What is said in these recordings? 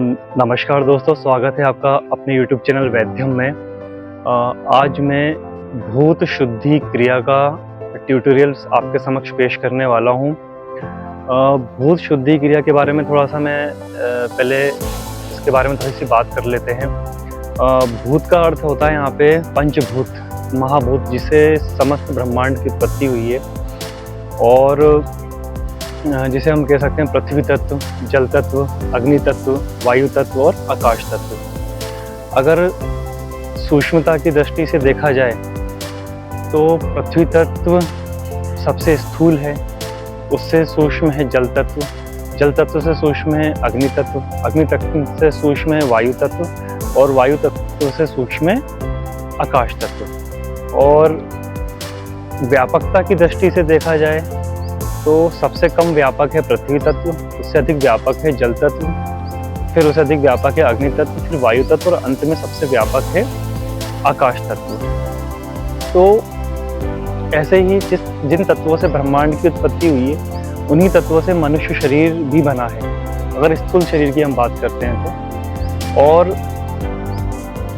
नमस्कार दोस्तों, स्वागत है आपका अपने YouTube चैनल वैद्यम में। आज मैं भूत शुद्धि क्रिया का ट्यूटोरियल्स आपके समक्ष पेश करने वाला हूँ। भूत शुद्धि क्रिया के बारे में थोड़ा सा मैं पहले इसके बारे में थोड़ी सी बात कर लेते हैं। भूत का अर्थ होता है यहाँ पे पंचभूत, महाभूत, जिसे समस्त ब्रह्मांड की उत्पत्ति हुई है, और जिसे हम कह सकते हैं पृथ्वी तत्व, जल तत्व, अग्नि तत्व, वायु तत्व और आकाश तत्व। अगर सूक्ष्मता की दृष्टि से देखा जाए तो पृथ्वी तत्व सबसे स्थूल है, उससे सूक्ष्म है जल तत्व, जल तत्व से सूक्ष्म है अग्नि तत्व, अग्नि तत्व से सूक्ष्म है वायु तत्व, और वायु तत्व से सूक्ष्म है आकाश तत्व। और व्यापकता की दृष्टि से देखा जाए तो सबसे कम व्यापक है पृथ्वी तत्व, उससे अधिक व्यापक है जल तत्व, फिर उससे अधिक व्यापक है अग्नि तत्व, फिर वायु तत्व, और अंत में सबसे व्यापक है आकाश तत्व। तो ऐसे ही जिन तत्वों से ब्रह्मांड की उत्पत्ति हुई है, उन्हीं तत्वों से मनुष्य शरीर भी बना है, अगर स्थूल शरीर की हम बात करते हैं तो। और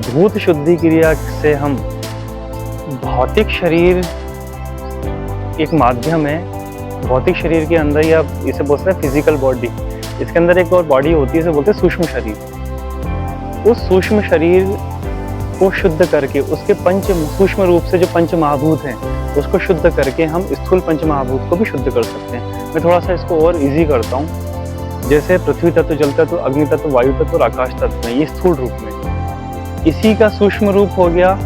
भूत शुद्धि क्रिया से हम भौतिक शरीर एक माध्यम है, भौतिक शरीर के अंदर ही आप इसे बोलते हैं फिजिकल बॉडी, इसके अंदर एक और बॉडी होती है, इसे बोलते हैं सूक्ष्म शरीर। उस सूक्ष्म शरीर को शुद्ध करके उसके सूक्ष्म रूप से जो पंच महाभूत हैं उसको शुद्ध करके हम स्थूल पंच महाभूत को भी शुद्ध कर सकते हैं। मैं थोड़ा सा इसको और इजी करता हूँ। जैसे पृथ्वी तत्व, जल तत्व, अग्नि तत्व, वायु तत्व और आकाश तत्व में, ये स्थूल रूप में, इसी का सूक्ष्म रूप हो गया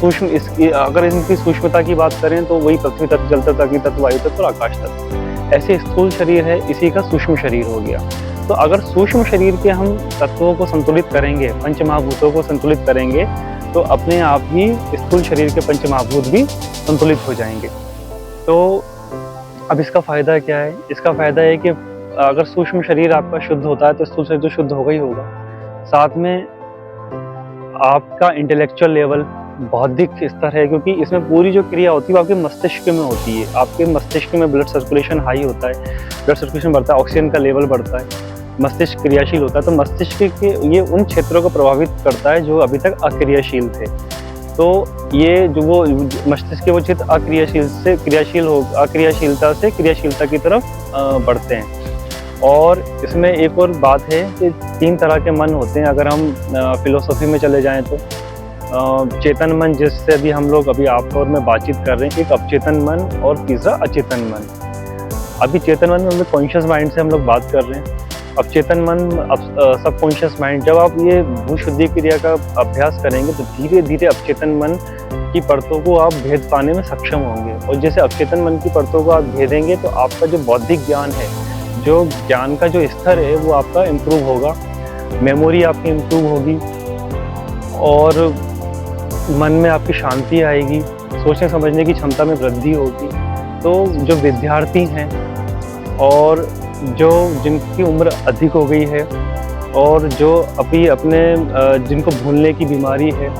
सूक्ष्म। इसकी अगर इनकी सूक्ष्मता की बात करें तो वही पृथ्वी तत्व, जल तत्व, अग्नि तत्व, वायु तत्व और आकाश तत्व। ऐसे स्थूल शरीर है, इसी का सूक्ष्म शरीर हो गया। तो अगर सूक्ष्म शरीर के हम तत्वों को संतुलित करेंगे, पंच महाभूतों को संतुलित करेंगे, तो अपने आप ही स्थूल शरीर के पंच महाभूत भी संतुलित हो जाएंगे। तो अब इसका फायदा क्या है? इसका फायदा है कि अगर सूक्ष्म शरीर आपका शुद्ध होता है तो स्थूल शरीर तो शुद्ध होगा ही होगा। साथ में आपका इंटेलेक्चुअल लेवल, बौद्धिक स्तर है, क्योंकि इसमें पूरी जो क्रिया होती है वो आपके मस्तिष्क में होती है। आपके मस्तिष्क में ब्लड सर्कुलेशन हाई होता है, ब्लड सर्कुलेशन बढ़ता है, ऑक्सीजन का लेवल बढ़ता है, मस्तिष्क क्रियाशील होता है। तो मस्तिष्क के ये उन क्षेत्रों को प्रभावित करता है जो अभी तक अक्रियाशील थे। तो ये जो वो मस्तिष्क के वो क्षेत्र अक्रियाशीलता से क्रियाशीलता की तरफ बढ़ते हैं। और इसमें एक और बात है कि 3 तरह के मन होते हैं। अगर हम फिलोसफी में चले जाएं तो चेतन मन, जिससे अभी हम लोग आप और मैं बातचीत कर रहे हैं, एक अवचेतन मन और तीसरा अचेतन मन। अभी चेतन मन में हम लोग कॉन्शियस माइंड से हम लोग बात कर रहे हैं। अवचेतन मन, सबकॉन्शियस माइंड, जब आप ये भूत शुद्धि क्रिया का अभ्यास करेंगे तो धीरे धीरे अवचेतन मन की परतों को आप भेद पाने में सक्षम होंगे। और जैसे अवचेतन मन की परतों को आप भेदेंगे तो आपका जो बौद्धिक ज्ञान है, जो ज्ञान का जो स्तर है, वो आपका इम्प्रूव होगा, मेमोरी आपकी इम्प्रूव होगी, और मन में आपकी शांति आएगी, सोचने समझने की क्षमता में वृद्धि होगी। तो जो विद्यार्थी हैं और जो जिनकी उम्र अधिक हो गई है, और जो अभी जिनको भूलने की बीमारी है,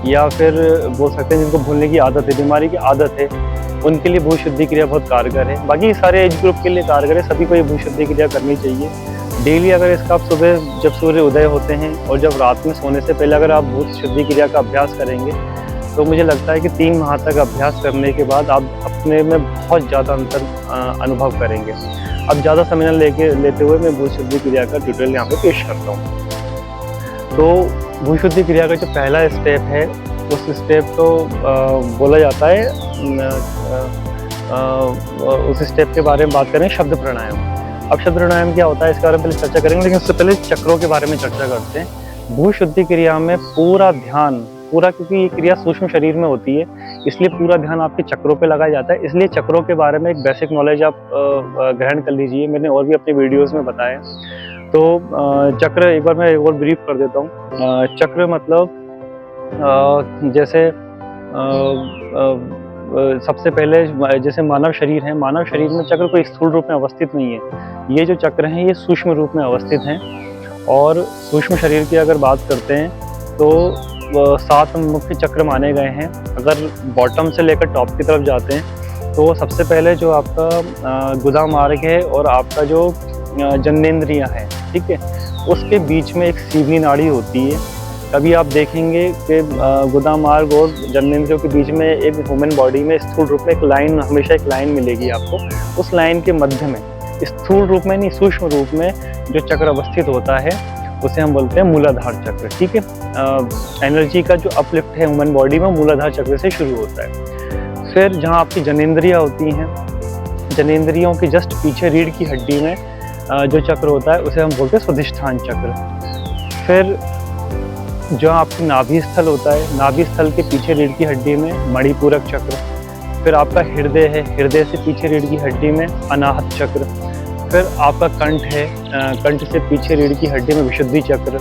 या फिर बोल सकते हैं जिनको भूलने की आदत है, बीमारी की आदत है, उनके लिए भूत शुद्धि क्रिया बहुत कारगर है। बाकी सारे एज ग्रुप के लिए कारगर है, सभी को ये भूत शुद्धि क्रिया करनी चाहिए डेली। अगर इसका आप सुबह जब सूर्य उदय होते हैं और जब रात में सोने से पहले अगर आप भूत शुद्धि क्रिया का अभ्यास करेंगे तो मुझे लगता है कि 3 माह तक अभ्यास करने के बाद आप अपने में बहुत ज़्यादा अंतर अनुभव करेंगे। अब ज़्यादा समय न लेते हुए मैं भूत शुद्धि क्रिया का ट्यूटोरियल यहाँ पे पेश करता हूँ। तो भूत शुद्धि क्रिया का जो पहला स्टेप है, उस स्टेप को बोला जाता है, उस स्टेप के बारे में बात करें, शब्द प्राणायाम। अब शब्द प्राणायाम क्या होता है इसके बारे में पहले चर्चा करेंगे, लेकिन उससे पहले चक्रों के बारे में चर्चा करते हैं। भूत शुद्धि क्रिया में पूरा ध्यान, क्योंकि ये क्रिया सूक्ष्म शरीर में होती है, इसलिए पूरा ध्यान आपके चक्रों पे लगाया जाता है। इसलिए चक्रों के बारे में एक बेसिक नॉलेज आप ग्रहण कर लीजिए, मैंने और भी अपने वीडियोस में बताया। तो चक्र एक बार मैं और ब्रीफ कर देता हूँ। चक्र मतलब जैसे सबसे पहले जैसे मानव शरीर है, मानव शरीर में चक्र कोई स्थूल रूप में अवस्थित नहीं है। ये जो चक्र हैं ये सूक्ष्म रूप में अवस्थित हैं। और सूक्ष्म शरीर की अगर बात करते हैं तो 7 मुख्य चक्र माने गए हैं। अगर बॉटम से लेकर टॉप की तरफ जाते हैं तो सबसे पहले जो आपका गुदा मार्ग है और आपका जो जननेंद्रियां हैं, ठीक है, उसके बीच में एक सीवनी नाड़ी होती है। कभी आप देखेंगे कि गुदा मार्ग और जननेंद्रियों के बीच में एक ह्यूमन बॉडी में स्थूल रूप में एक लाइन, हमेशा एक लाइन मिलेगी आपको। उस लाइन के मध्य में, स्थूल रूप में नहीं, सूक्ष्म रूप में जो चक्र अवस्थित होता है उसे हम बोलते हैं मूलाधार चक्र, ठीक है। एनर्जी का जो अपलिफ्ट है ह्यूमन बॉडी में मूलाधार चक्र से शुरू होता है। फिर जहाँ आपकी जननेंद्रियाँ होती हैं, जननेंद्रियों के जस्ट पीछे रीढ़ की हड्डी में जो चक्र होता है उसे हम बोलते हैं स्वाधिष्ठान चक्र। फिर जो आपकी नाभि स्थल होता है, नाभि स्थल के पीछे रीढ़ की हड्डी में मणिपूरक चक्र। फिर आपका हृदय है, हृदय से पीछे रीढ़ की हड्डी में अनाहत चक्र। फिर आपका कंठ है, कंठ से पीछे रीढ़ की हड्डी में विशुद्धि चक्र।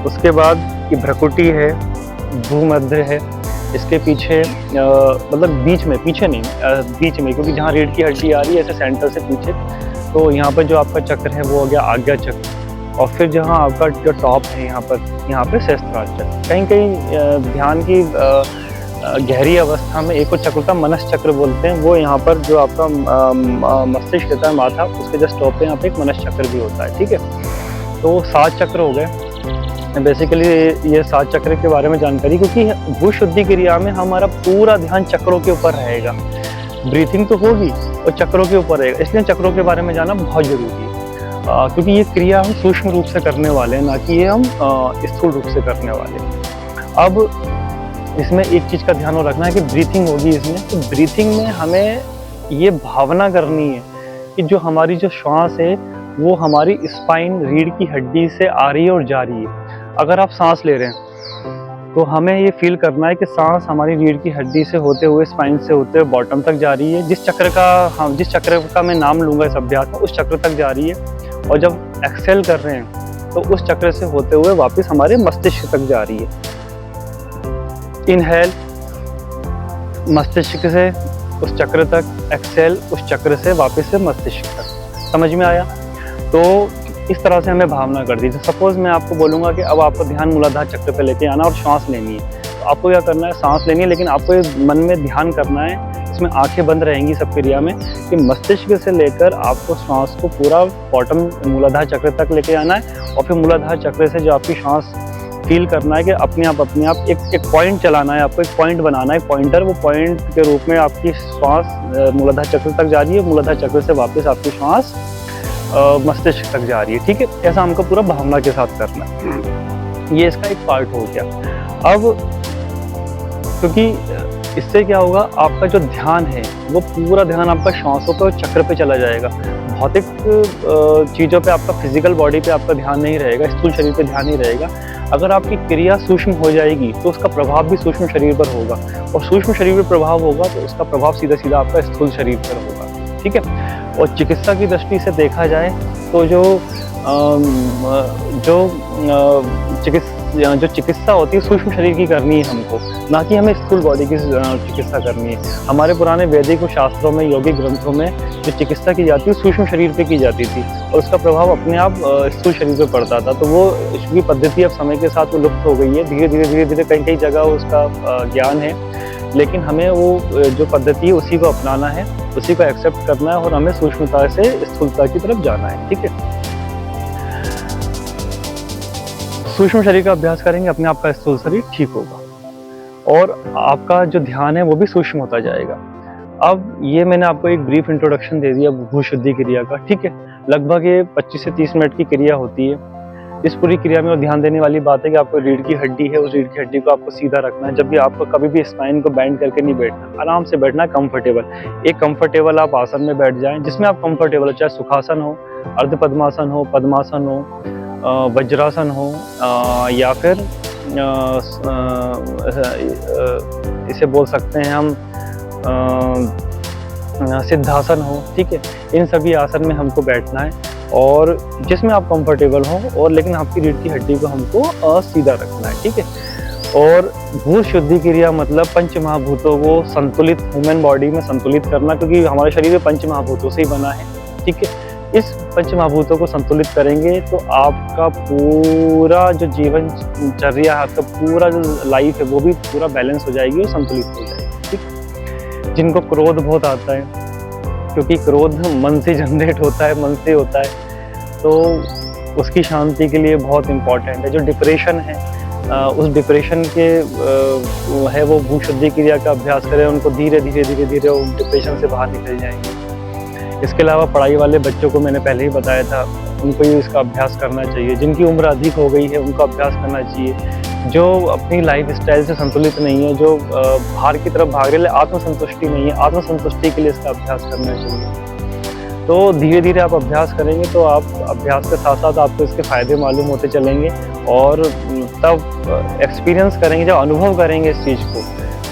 उसके बाद की भ्रकुटी है, भूमध्य है, इसके पीछे मतलब बीच में, पीछे नहीं, बीच में, क्योंकि जहाँ रीढ़ की हड्डी आ रही है ऐसे सेंटर से पीछे, तो यहाँ पर जो आपका चक्र है वो हो गया आज्ञा चक्र। और फिर जहाँ आपका जो टॉप है यहाँ पर सहस्त्रार चक्र। कहीं कहीं ध्यान की गहरी अवस्था में एक और चक्र का मनस चक्र बोलते हैं, वो यहाँ पर जो आपका मस्तिष्क रहता है, माथा, उसके जस्ट टॉप पे यहाँ पे एक मनस चक्र भी होता है, ठीक है। तो 7 चक्र हो गए बेसिकली। ये 7 चक्र के बारे में जानकारी, क्योंकि भू शुद्धि क्रिया में हमारा पूरा ध्यान चक्रों के ऊपर रहेगा। ब्रीथिंग तो होगी और चक्रों के ऊपर रहेगा, इसलिए चक्रों के बारे में जानना बहुत जरूरी है। क्योंकि ये क्रिया हम सूक्ष्म रूप से करने वाले हैं, ना कि ये हम स्थूल रूप से करने वाले हैं। अब इसमें एक चीज़ का ध्यान रखना है कि ब्रीथिंग होगी इसमें, तो ब्रीथिंग में हमें ये भावना करनी है कि जो हमारी जो श्वास है वो हमारी स्पाइन, रीढ़ की हड्डी से आ रही है और जा रही है। अगर आप सांस ले रहे हैं तो हमें ये फील करना है कि सांस हमारी रीढ़ की हड्डी से होते हुए, स्पाइन से होते हुए बॉटम तक जा रही है। जिस चक्र का मैं नाम लूँगा इस अभ्यास में, उस चक्र तक जा रही है। और जब एक्सेल कर रहे हैं तो उस चक्र से होते हुए वापस हमारे मस्तिष्क तक जा रही है। इनहेल मस्तिष्क से उस चक्र तक, एक्सेल उस चक्र से वापस से मस्तिष्क तक। समझ में आया? तो इस तरह से हमें भावना कर दी। तो सपोज मैं आपको बोलूँगा कि अब आपको ध्यान मूलाधार चक्र पे लेके आना और श्वास लेनी है, तो आपको क्या करना है, सांस लेनी है, लेकिन आपको मन में ध्यान करना है, इसमें आंखें बंद रहेंगी सब क्रिया में, कि मस्तिष्क से लेकर आपको श्वास को पूरा बॉटम मूलाधार चक्र तक लेके आना है। और फिर मूलाधार चक्र से जो आपकी श्वास फील करना है कि अपने आप एक पॉइंट चलाना है, आपको एक पॉइंट बनाना है, पॉइंटर। वो पॉइंट के रूप में आपकी श्वास मूलाधार चक्र तक जा रही है, मूलाधार चक्र से वापस आपकी श्वास मस्तिष्क तक जा रही है, ठीक है। ऐसा हमको पूरा भावना के साथ करना है। ये इसका एक पार्ट हो गया। अब क्योंकि इससे क्या होगा, आपका जो ध्यान है वो पूरा ध्यान आपका श्वासों पे और चक्र पे चला जाएगा। भौतिक चीज़ों पे, आपका फिजिकल बॉडी पे आपका ध्यान नहीं रहेगा, स्थूल शरीर पे ध्यान नहीं रहेगा। अगर आपकी क्रिया सूक्ष्म हो जाएगी तो उसका प्रभाव भी सूक्ष्म शरीर पर होगा, और सूक्ष्म शरीर पर प्रभाव होगा तो उसका प्रभाव सीधा सीधा आपका स्थूल शरीर पर होगा, ठीक है। और चिकित्सा की दृष्टि से देखा जाए तो जो चिकित्सा होती है सूक्ष्म शरीर की करनी है हमको, ना कि हमें स्थूल बॉडी की चिकित्सा करनी है। हमारे पुराने वैदिक शास्त्रों में, यौगिक ग्रंथों में जो चिकित्सा की जाती है सूक्ष्म शरीर पे की जाती थी, और उसका प्रभाव अपने आप स्थूल शरीर पे पड़ता था। तो वो इसकी पद्धति अब समय के साथ वो लुप्त हो गई है। धीरे धीरे कई जगह उसका ज्ञान है, लेकिन हमें वो जो पद्धति है उसी को अपनाना है, उसी को एक्सेप्ट करना है, और हमें सूक्ष्मता से स्थूलता की तरफ जाना है, ठीक है। सूक्ष्म शरीर का अभ्यास करेंगे, अपने आप का स्थूल शरीर ठीक होगा और आपका जो ध्यान है वो भी सूक्ष्म होता जाएगा। अब ये मैंने आपको एक ब्रीफ इंट्रोडक्शन दे दिया भू शुद्धि क्रिया का, ठीक है। लगभग ये 25 से 30 मिनट की क्रिया होती है। इस पूरी क्रिया में ध्यान देने वाली बात है कि आपको रीढ़ की हड्डी है, उस रीढ़ की हड्डी को आपको सीधा रखना है। जब भी आपको कभी भी स्पाइन को बेंड करके नहीं बैठना, आराम से बैठना है, कंफर्टेबल। एक कंफर्टेबल आप आसन में बैठ जाएं जिसमें आप कंफर्टेबल हो, चाहे सुखासन हो, अर्ध पद्मासन हो, पद्मासन हो, वज्रासन हो, या फिर इसे बोल सकते हैं हम सिद्धासन हो, ठीक है। इन सभी आसन में हमको बैठना है और जिसमें आप कंफर्टेबल हो, और लेकिन आपकी रीढ़ की हड्डी को हमको सीधा रखना है, ठीक है। और भू शुद्धि क्रिया मतलब पंच महाभूतों को संतुलित ह्यूमन बॉडी में संतुलित करना, क्योंकि हमारे शरीर में पंच महाभूतों से ही बना है, ठीक है। इस पंच महाभूतों को संतुलित करेंगे तो आपका पूरा जो जीवनचर्या है, आपका पूरा जो लाइफ है वो भी पूरा बैलेंस हो जाएगी और संतुलित हो जाएगी, ठीक। जिनको क्रोध बहुत आता है, क्योंकि क्रोध मन से जनरेट होता है, मन से होता है, तो उसकी शांति के लिए बहुत इम्पोर्टेंट है। जो डिप्रेशन है उस डिप्रेशन के है वो भूत शुद्धि क्रिया का अभ्यास करें, उनको धीरे धीरे वो डिप्रेशन से बाहर निकल जाएंगे। इसके अलावा पढ़ाई वाले बच्चों को मैंने पहले ही बताया था, उनको ये इसका अभ्यास करना चाहिए। जिनकी उम्र अधिक हो गई है उनको अभ्यास करना चाहिए। जो अपनी लाइफ स्टाइल से संतुलित नहीं है, जो बाहर की तरफ भाग रहे, आत्मसंतुष्टि नहीं है, आत्मसंतुष्टि के लिए इसका अभ्यास करना चाहिए। तो धीरे धीरे आप अभ्यास करेंगे तो आप अभ्यास के साथ साथ आपको इसके फ़ायदे मालूम होते चलेंगे, और तब एक्सपीरियंस करेंगे, जब अनुभव करेंगे इस चीज़ को,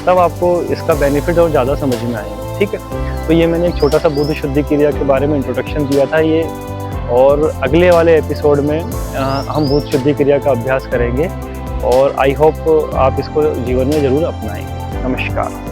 तब आपको इसका बेनिफिट और ज़्यादा समझ में आएगा। ठीक है, तो ये मैंने एक छोटा सा बुद्ध शुद्धि क्रिया के बारे में इंट्रोडक्शन दिया था ये, और अगले वाले एपिसोड में हम बुद्ध शुद्धि क्रिया का अभ्यास करेंगे, और आई होप आप इसको जीवन में ज़रूर अपनाएंगे। नमस्कार।